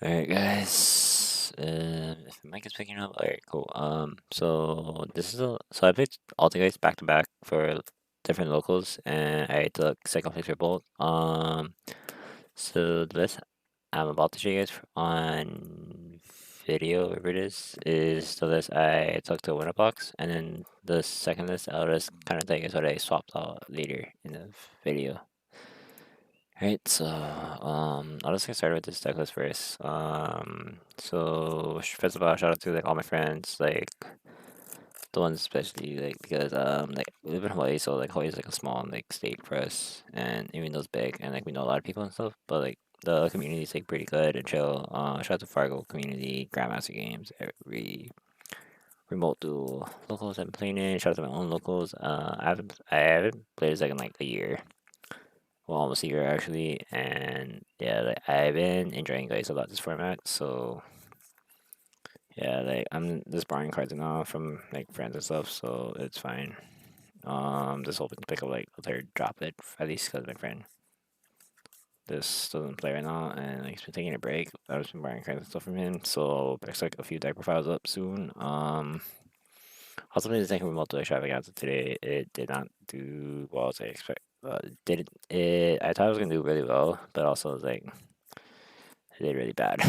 Alright, guys. If the mic is picking up, alright, cool. So this is I played Altergeist back to back for different locals, and I took second place for both. So the list I'm about to show you guys on video, whatever it is the list I took to winner box, and then the second list I'll just kind of tell you guys what I swapped out later in the video. Right, so I'll just get started with this deck list first. So first of all, shout out to like all my friends, like the ones especially like because like we live in Hawaii, so like Hawaii is like a small like state for us, and even though it's big and like we know a lot of people and stuff, but like the community is like pretty good and chill. Shout out to Fargo community, Grandmaster Games, every remote duel locals I'm playing in. Shout out to my own locals. I haven't played this like in like a year, well, almost a year actually, and yeah, like I've been enjoying guys a lot this format. So yeah, like I'm just borrowing cards now from like friends and stuff, so it's fine. Just hoping to pick up like a third droplet at least because my friend just doesn't play right now, and like he's been taking a break. I've just been borrowing cards and stuff from him, so expect a few deck profiles up soon. Also made the second remote to extravaganza today. It did not do well as I expect. Did it? I thought it was gonna do really well, but also like it did really bad.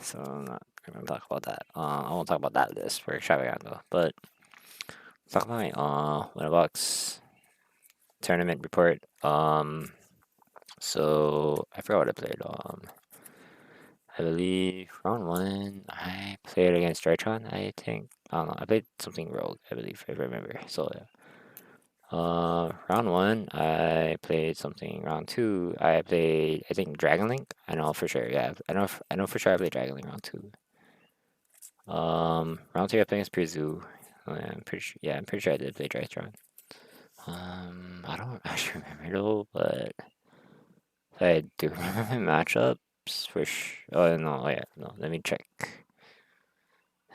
So I'm not gonna talk about that. I won't talk about that list for extravaganza, but talk about my Winterbox tournament report. So I forgot what I played. I believe round one I played against Drytron. I think I don't know. I played something rogue. I believe if I remember. So yeah. Round one, I played something. Round two, I played, I think, Dragon Link. I know for sure. Yeah, I know for sure I played Dragon Link round two. Round three, I played against Pure Zoo. Oh, yeah, I'm pretty sure. Yeah, I'm pretty sure I did play Drystron. I don't actually remember though, but I do remember my matchups for sure. Oh no, oh yeah, no. Let me check.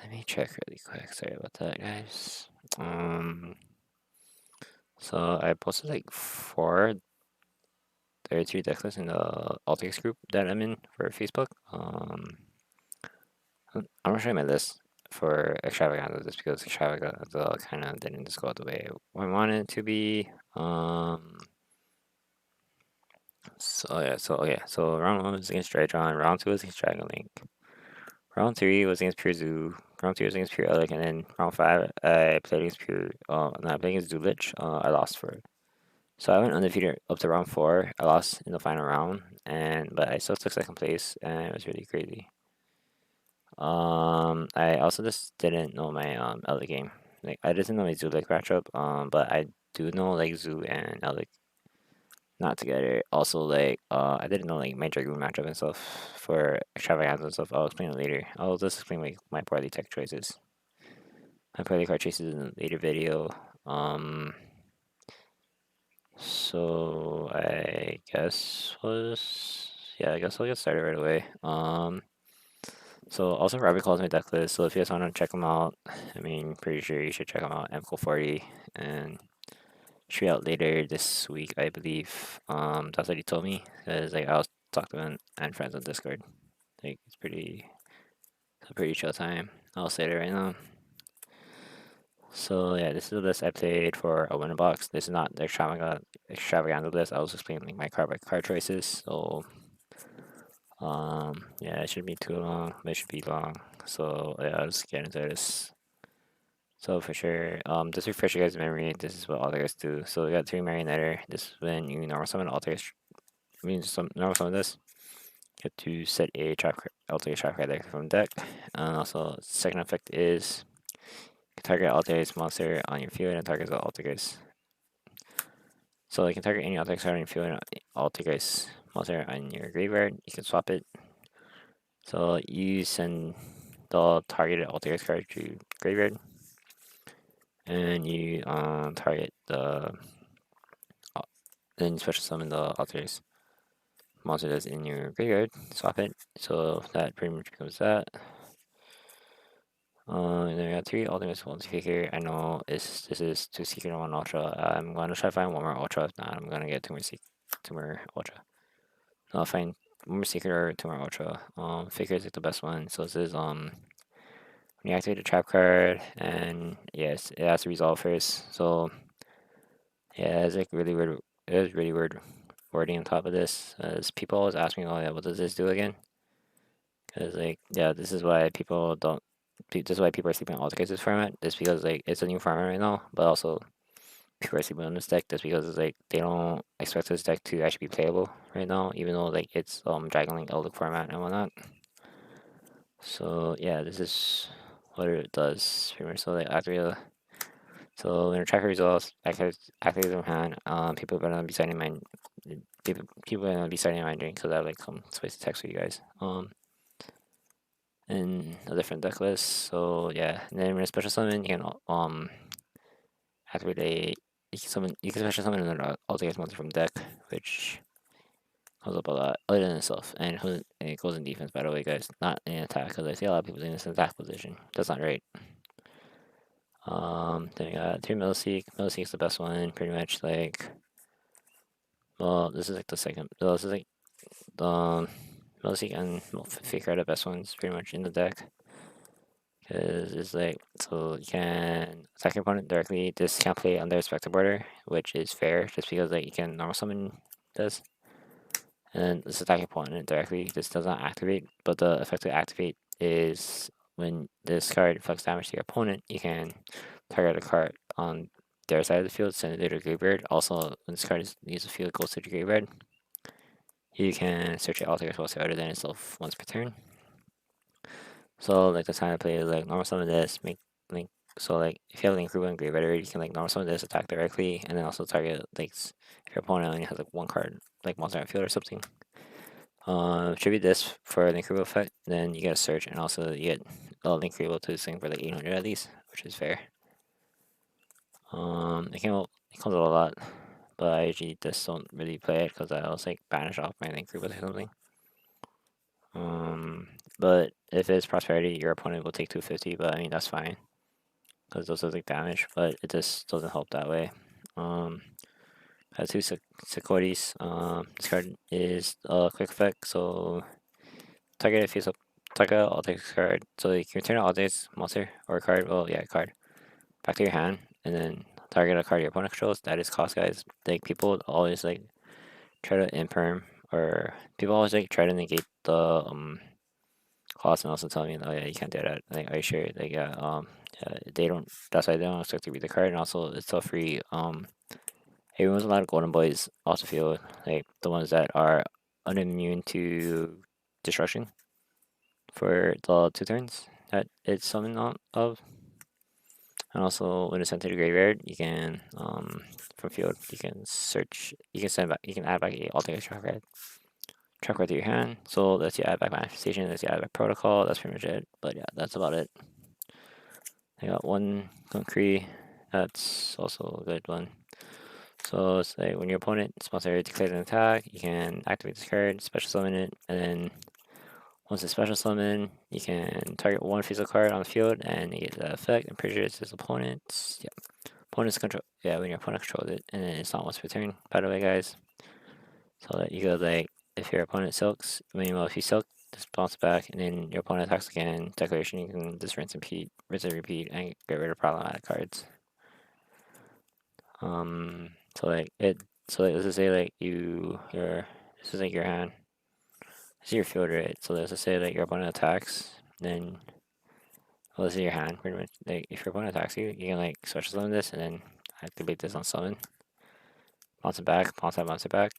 Let me check really quick. Sorry about that, guys. So I posted like 4 33 deck lists in the Altergeist group that I'm in for Facebook. I'm gonna show you my list for Extravaganza just because Extravaganza kind of didn't just go the way I wanted it to be. So round one was against Drydron, round two was against Dragon Link, round three was against Pure Zoo, round three was against Pure Elec, and then round five I played against Pure. No, I played against Duelich. I lost for it. So I went undefeated up to round four. I lost in the final round, but I still took second place, and it was really crazy. I also just didn't know my Elec game. Like I didn't know my Zoo like matchup. But I do know like Zoo and Elec not together. Also like I didn't know like my Dragoon matchup and stuff for Extravaganza and stuff. I'll explain it later. I'll just explain like my poorly tech choices. My poorly card choices in a later video. So I guess was yeah, I guess I'll get started right away. So also Robbie calls me deck list. So if you guys want to check them out, I mean, pretty sure you should check them out. MCO40 and should be out later this week, I believe. That's what he told me because like I was talking to him and friends on Discord. Like it's a pretty chill time. I'll say it right now. So yeah, this is the list I played for a winner box. This is not the extravaganza list. I was explaining like my card by card choices. So yeah, it shouldn't be too long, but it should be long. So yeah, I'll just get into this. So for sure, just to refresh you guys' memory, this is what Alters do. So we got 3 Marionetter. This is when you normal summon Alters. I mean, some normal summon this. You have to set a trap Alters trap card deck from deck. And also, second effect is target Altergeist monster on your field and target the Altergeist. So you can target any Altergeist card on your field and Altergeist monster on your graveyard. You can swap it. So you send the targeted Altergeist card to graveyard, and you target then you special summon the Altergeist monster that's in your graveyard. Swap it. So that pretty much becomes that. And then we got 3 Ultimates, 1 Seeker. I know this is 2 Seeker and 1 Ultra. I'm gonna try to find one more Ultra. If not, I'm gonna get 2 more Ultra. I'll find more Secret or Tomorrow Ultra. Faker is like the best one. So this is when you activate the trap card, and yes, it has to resolve first. So yeah, it's like really weird. It was really weird wording on top of this. As people always ask me, "Oh yeah, what does this do again?" Because like yeah, this is why people don't. This is why people are sleeping on Altergeist format. Just because like it's a new format right now, but also people are sleeping on this deck just because it's like they don't expect this deck to actually be playable right now, even though like it's Dragon Link Elder format and whatnot. So yeah, this is what it does pretty much. So like after so when a tracker results activates in hand, people are gonna be signing my people are gonna be signing my drink because I have like some spicy text for you guys. In a different deck list. So yeah, and then when a special summon, you can activate a you can special summon another Altergeist monster from deck, which comes up a lot other than itself, and it goes in defense, by the way, guys, not in attack, because I see a lot of people doing this in attack position. That's not right. Then you got 3 Milliseek. Milliseek's the best one, pretty much. Like, well, this is like the second. Well, this is like Milliseek and Faker are the best ones, pretty much in the deck. Because it's like, so you can attack your opponent directly. This can't play under spectre border, which is fair, just because like you can normal summon this. And then this attack your opponent directly. This does not activate, but the effect to activate is when this card inflicts damage to your opponent, you can target a card on their side of the field, send it to the graveyard. Also, when this card leaves the field, goes to the graveyard, you can search it altogether other than itself once per turn. So like the time I play is like normal summon this, make link. So like if you have link group and graveyard, you can like normal summon this, attack directly, and then also target like if your opponent only has like one card, like monster on field or something. Tribute this for link group effect, then you get a search, and also you get a link group to this thing for like 800 at least, which is fair. It comes a lot, but I usually just don't really play it because I always like banish off my link group or something. But if it's prosperity, your opponent will take 250, but I mean that's fine because those are like damage, but it just doesn't help that way. Has two Sequoias. This card is a quick effect, so target if face up target all takes card. So you can return all takes monster or card. Well, yeah, card back to your hand, and then target a card your opponent controls. That is cost, guys. Like people always like try to imperm, or people always like try to negate the cost and also tell me, oh yeah, you can't do that. Like, are you sure? Like, yeah, they don't. That's why they don't expect to read the card, and also it's still free. Everyone's a lot of golden boys also feel like the ones that are unimmune to destruction for the 2 turns that it's summoned out of. And also when it's sent to the graveyard, you can from field you can search you can send back you can add back a alternate track card to your hand. So let's you add back manifestation, let's you add back protocol, that's pretty much it. But yeah, that's about it. I got one concrete, that's also a good one. So it's like when your opponent sponsor declares an attack, you can activate this card, special summon it, and then once it's special summon, you can target one physical card on the field and you get that effect and prejudice his opponents. Yeah. Opponent's control when your opponent controls it, and then it's not once per turn, by the way, guys. So that you go like if your opponent silks, if you silk, just bounce back, and then your opponent attacks again, declaration, you can just rinse and repeat, and get rid of problematic cards. So like it, so like, let's just say like this is like your hand, this is your field, right? So let's just say like your opponent attacks, then well, this is your hand, pretty much. Like if your opponent attacks you, you can like special summon this, and then activate this on summon, bounce it back, bounce it back.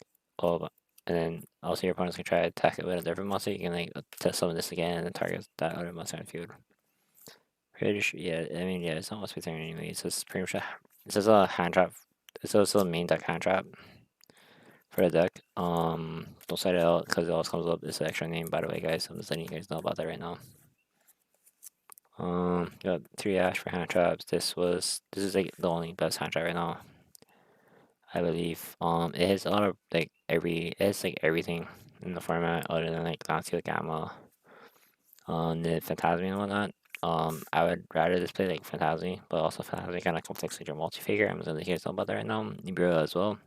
Oh, and then also your opponents can try to attack it with a different monster. You can like test summon this again and then target that other monster on the field. Pretty sure, yeah. I mean, yeah, it's not what's turn anyway. It's just pretty much it's just a hand trap. It's also a main deck hand trap for the deck. Don't set it out because it always comes up. It's an extra name, by the way, guys. I'm just letting you guys know about that right now. Got 3 ash for hand traps. This is like the only best hand trap right now, I believe. It has a lot of like it has like everything in the format other than like Glacio Gamma, the Phantasmi and whatnot. I would rather just play like Phantasmi, but also Phantasmi kind of conflicts with your multi-figure. I'm just gonna hear something about that right now. Nibiru as well.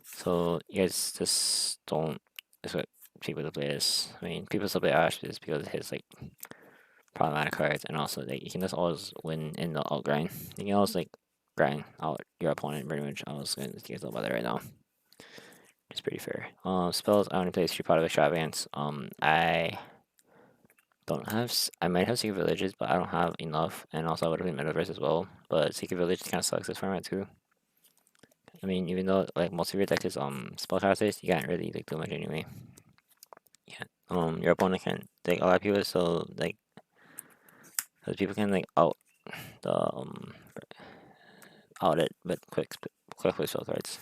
So you guys just don't. people to play this. I mean, people still play Ash just because it hits like problematic cards, and also like you can just always win in the alt grind. You can always like grind out your opponent pretty much. I was gonna get about that right now. It's pretty fair. Spells I only play Street Pot of Extravagance. I don't have. I might have Secret Villages, but I don't have enough. And also, I would have played Metaverse as well. But Secret Village kind of sucks this format too. I mean, even though like most of your deck is spellcasters, you can't really like do much anyway. Yeah. Your opponent can like a lot of people. So like, those people can like the out it with quick spell cards.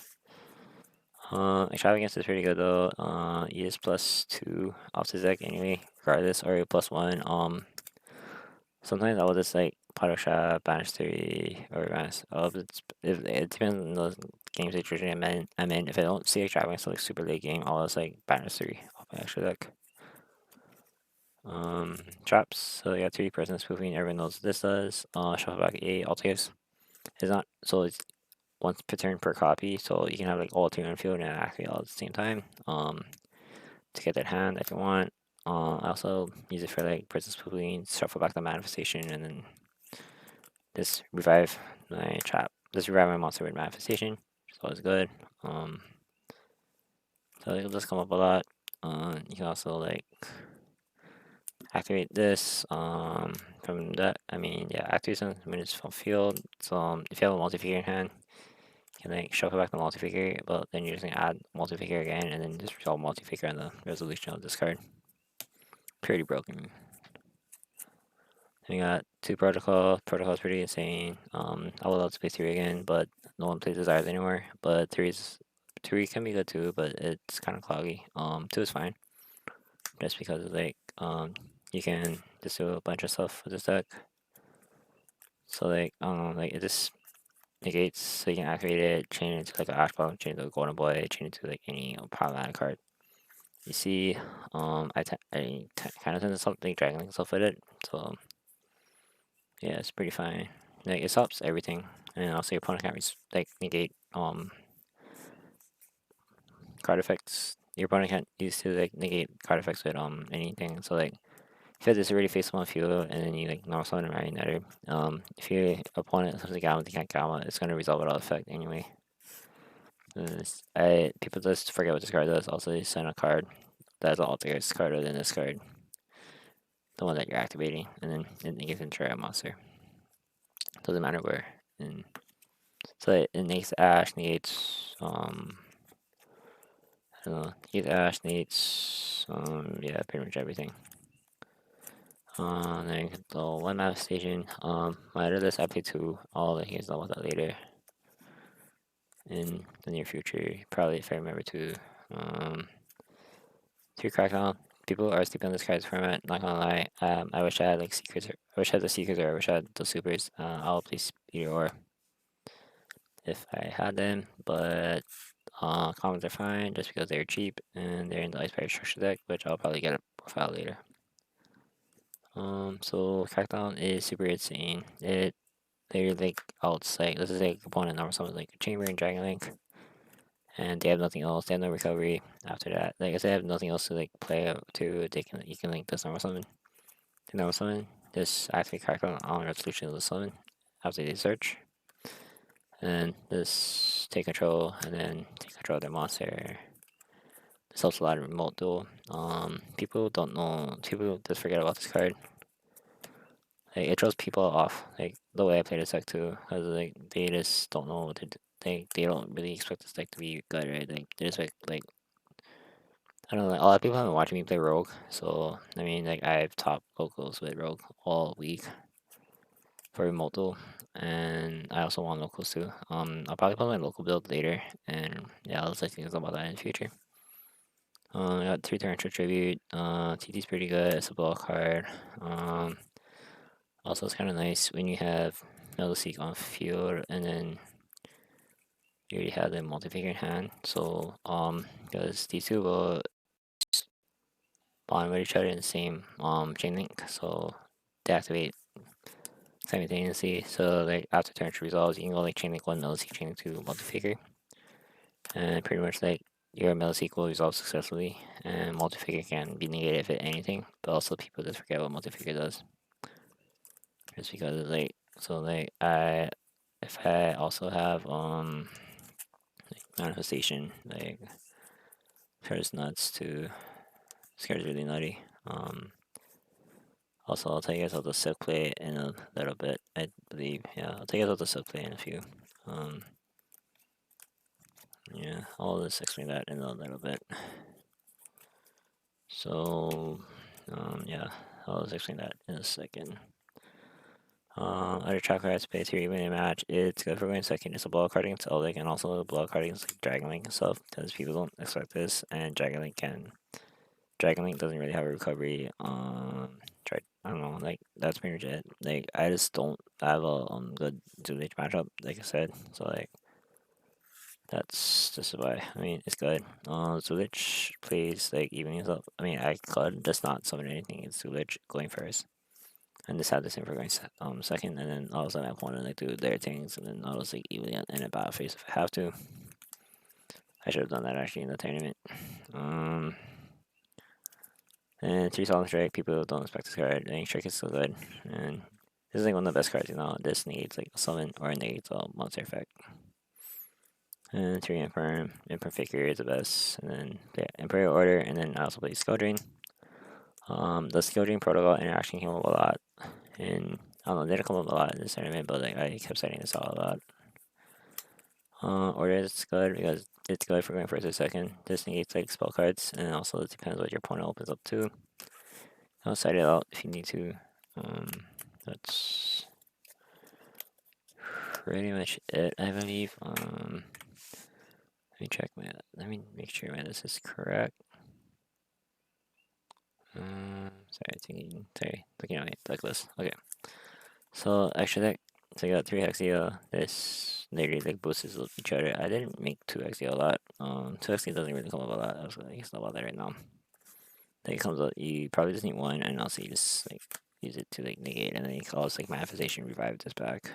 Extravagance is pretty good though. E is +2 off the deck anyway, regardless, or +1. Sometimes I will just like Potter Shot, Banish 3, or Banish. It depends on the game situation I'm in. If I don't see Extravagance like super late game, I'll just like Banish 3 off my extra deck. Traps. So you got 3 person spoofing. Everyone knows what this does. Shuffle back Altergeist. It's not so it's once per turn per copy, so you can have like all 2 on field and activate all at the same time. To get that hand if you want. I also use it for like person spoofing, shuffle back the manifestation, and then just revive my trap. Just revive my monster with manifestation, which is always good. So it'll just come up a lot. You can also like activate this from that. I mean, yeah, activate something when it's from field. So if you have a multi-figure in hand, you can like shuffle back the multi-figure, but then you're just gonna add multi-figure again, and then just resolve multi-figure on the resolution of this card. Pretty broken. We got 2 protocol. Protocol's pretty insane. I would love to play 3 again, but no one plays Desires anymore. But 3 can be good too, but it's kind of cloggy. 2 is fine, just because it's like you can just do a bunch of stuff with this deck. So like I don't know, like it just negates, so you can activate it, chain it to like an Ash Bomb, chain it to a Golden Boy, chain it to like any problematic card. You see, I kind of tend to something Dragon Link stuff with it, so yeah, it's pretty fine. Like it stops everything, and also your opponent can't like negate card effects. Your opponent can't use to like negate card effects with anything. So like if you have this already face on field and then you like normal summon Marionette, if your opponent comes to Gamma, they can't Gamma, it's gonna resolve without effect anyway. People just forget what this card does. Also, they send a card that's an Altergeist card other than this card, the one that you're activating, and then it negates into a monster. Doesn't matter where. And so it negates Ash, negates I don't know, negates Ash, negates yeah, pretty much everything. Then the one manifestation. My other list I play 2. All the here's about that later. In the near future, probably if I remember to 3 crackdown. People are sleeping on this card's format, not gonna lie. I wish I had like secrets, I wish I had the secrets, or I wish I had the supers. I'll play either or if I had them, but commons are fine just because they're cheap and they're in the Ice Pirate Structure deck, which I'll probably get a profile later. So Crackdown is super insane. They're like outs, like this is like opponent normal summons like Chamber and Dragon Link, and they have nothing else. They have no recovery after that. Like I said, they have nothing else to like play out to. You can like this normal summon. The normal summon. Just activate Crackdown on resolution of the summon after they search. And just take control, and then take control of their monster. This helps a lot in remote duel. People don't know. People just forget about this card. Like it throws people off. Like the way I play this deck too, because like they just don't know what to do. They don't really expect this deck to be good, right? Like they just like I don't know. Like, a lot of people haven't watched me play Rogue, so I mean like I've top locals with Rogue all week for remote duel, and I also want locals too. I'll probably play my local build later, and yeah, I'll say things about that in the future. I got 3 turns to tribute. TT's pretty good. It's a ball card. Also, it's kind of nice when you have Metalseek on field, and then you already have the multi-figure in hand. So, because these 2 will bond with each other in the same chain link, so they activate simultaneously. So, like after turn 2 resolves, you can go like chain link 1 Metalseek, chain link 2 multi-figure, and pretty much like your millisequel resolves successfully, and multi-figure can be negated if it anything, but also people just forget what multi-figure does. Just because it's like, so like if I also have like manifestation, like Scare's nuts too. Scare's really nutty. Also, I'll tell you guys how to silk play in a little bit, I believe. Yeah, I'll tell you guys how to silk play in a few. Um, yeah, I'll just explain that in a little bit. So, yeah, I'll just explain that in a second. Other track cards play 3 even in a match. It's good for going second. It's a block card against Eldrick, and also a block card against like Dragon Link and stuff, because people don't expect this, and Dragon Link doesn't really have a recovery. I don't know, like that's pretty much it. Like I just don't have a good Duel matchup, like I said. So like that's just why. I mean, it's good. Zulich plays like evenings up. I mean, I could just not summon anything in Zulich going first, and just have the same for going second, and then all of a sudden I want to like do their things, and then I'll just like evenly in a battle phase if I have to. I should have done that actually in the tournament. And 3 Solemn Strike, people don't expect this card. Any Strike is still good. And this is like one of the best cards, you know. This needs like a summon or it needs a monster effect. And 3 Infirm. Infirm Figure is the best. And then yeah, Imperial Order, and then I also play Skill Drain. The Skill Drain protocol interaction came up a lot. And I don't know, it didn't come up a lot in this tournament, but like I kept citing this out a lot. Order is good because it's good for going first or second. This negates like spell cards, and also it depends what your opponent opens up to. I'll cite it out if you need to. That's pretty much it, I believe. Let me make sure my list is correct. Looking at my deck list. Okay. So, extra deck. So I got 3 Hexia. This literally like boosts each other. I didn't make 2 Hexia a lot. 2 Hexia doesn't really come up a lot. I was like, it's not about that right now. Then it comes up, you probably just need 1, and also you just like use it to like negate, and then you call it like manifestation revive this back.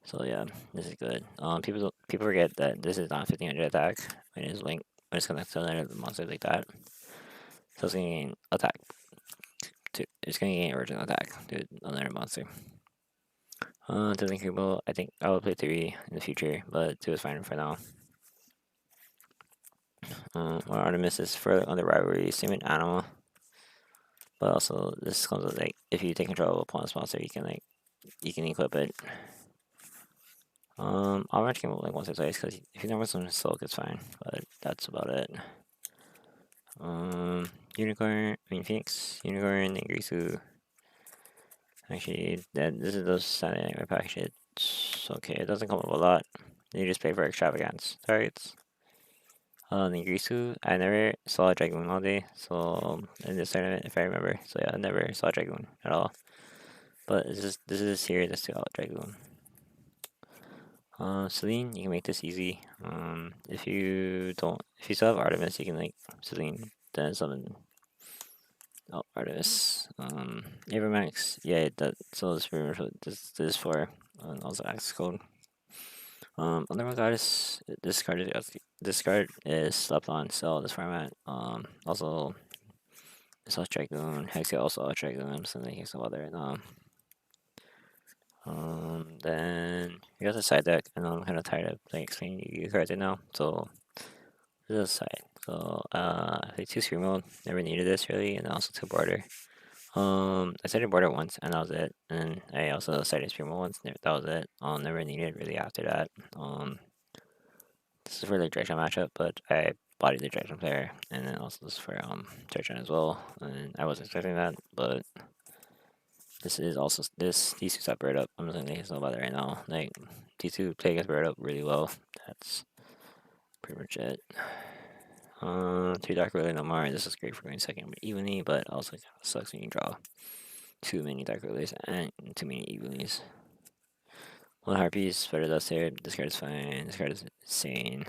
So yeah, this is good. People forget that this is not 1500 attack when it's linked when it's connected to another monster like that. So it's gonna gain attack. It's gonna gain original attack to another monster. To linkable, I think I will play 3 in the future, but 2 is fine for now. One Artemis is further on the rivalry, same in Animal. But also this comes with like if you take control of a opponent's monster, you can equip it. I'll match game like once or twice because if you never summon Silk, it's fine. But that's about it. Phoenix, Unicorn, and Grisu. Actually, this is those Saturday Night package. It's okay. It doesn't come up a lot. You just pay for extravagance targets. Ningrisu, I never saw a Dragoon all day, so in this tournament, if I remember. So yeah, I never saw a Dragoon at all. But this is here just to out Dragoon. Celine, you can make this easy. If you still have Artemis, you can like Celine, then summon Artemis. Abramax, yeah, so this pretty much what this is for. And also access code. Underworld Goddess, this card is slept on, so this format. Also, it's all Dragoon, Hexia also all Dragoon, so they can still other right then you got the side deck, and I'm kind of tired of like explaining you cards right now. So this is a side. So I played 2 screen mode, never needed this really, and also 2 border. I cited border once, and that was it. And I also cited screen mode once, that was it. Never needed really after that. This is for the direction matchup, but I bodied the direction player, and then also this is for direction as well. And I wasn't expecting that, but this is also these two separate up. I'm just gonna know about it right now. Like these two play against bird up really well. That's pretty much it. 2 Dark Ruler no more. This is great for going second evenly, but also kind of sucks when you draw too many Dark Rulers and too many evenlies. 1 Harpies, better dust here. This card is fine. This card is insane.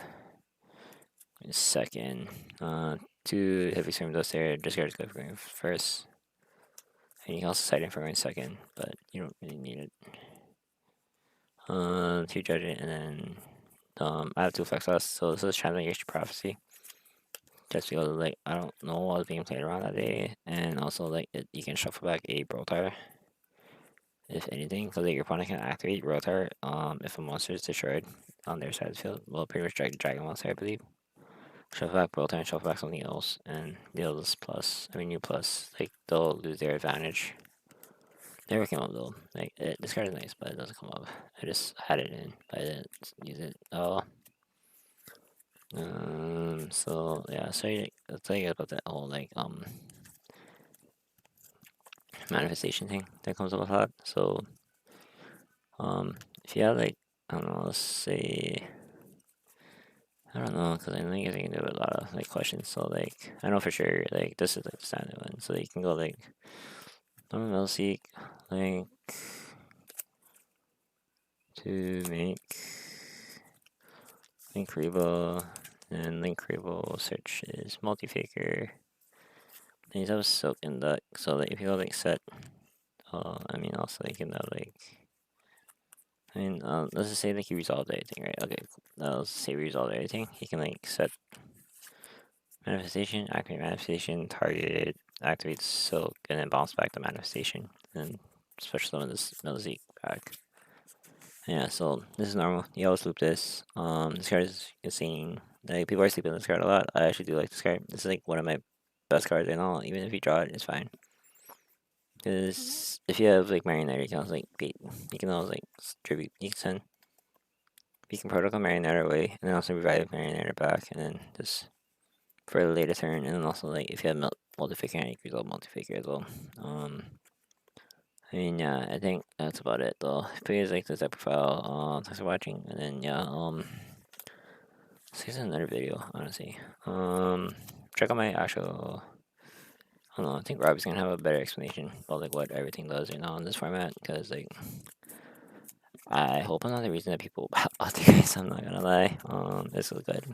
Second. 2 Heavy Storm dust here. This card is good for going first. And you can also side in for going second, but you don't really need it. 2 Judge it, and then I have two flex loss, so this is Transmigration Prophecy. Just because like I don't know what was being played around that day, and also like you can shuffle back a Brotar if anything, because like, your opponent can activate Brotar if a monster is destroyed on their side of the field. Well, pretty much Dragon Monster, I believe. Shuffle back Brotar and shuffle back something else, and deals plus. I mean, you plus. Like they'll lose their advantage. Never came up though. Like this card is nice, but it doesn't come up. I just had it in, but I didn't use it. Oh. So yeah, so I'll tell you about that whole like manifestation thing that comes up with that. So if you have like I don't know, let's say I don't know, because I know you guys can do a lot of like questions. So like I know for sure like this is like the standard one. So you can go like normal seek like to make link Rebo, and link Rebo search is multi-faker. And you have Silk and Duck, so that if you go like set, I mean also you can have like, I mean let's just say like you resolved everything, right? Okay, let's say we resolved everything. You can like set manifestation, activate manifestation, target it, activate Silk, and then bounce back the manifestation, and special summon this Melzik back. Yeah, so this is normal. You always loop this. This card is insane. Like people are sleeping on this card a lot. I actually do like this card. This is like one of my best cards right now. Even if you draw it, it's fine. Because if you have like Marionette, you can also like beat. You can always like tribute. You can send. You can protocol Marionette away, and then also revive Marionette back, and then just for the later turn. And then also like if you have multi-figure, you can resolve multi-figure as well. I mean, yeah, I think that's about it though. If you guys like this profile, thanks for watching, and then yeah, see this in another video, honestly. Check out my actual. I don't know. I think Robbie's gonna have a better explanation about like what everything does right now in this format, because like I hope I'm not the reason that people Altergeist. I'm not gonna lie. This is a good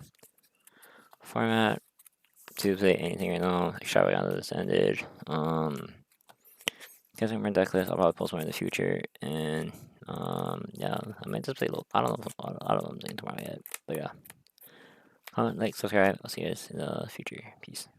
format to play anything right now. Extravaganza just ended. Guys, I'm more decklist. I'll probably post more in the future, and yeah, I might just play a little. I don't know. I don't know what I'm doing tomorrow yet, but yeah. Comment, like, subscribe. I'll see you guys in the future. Peace.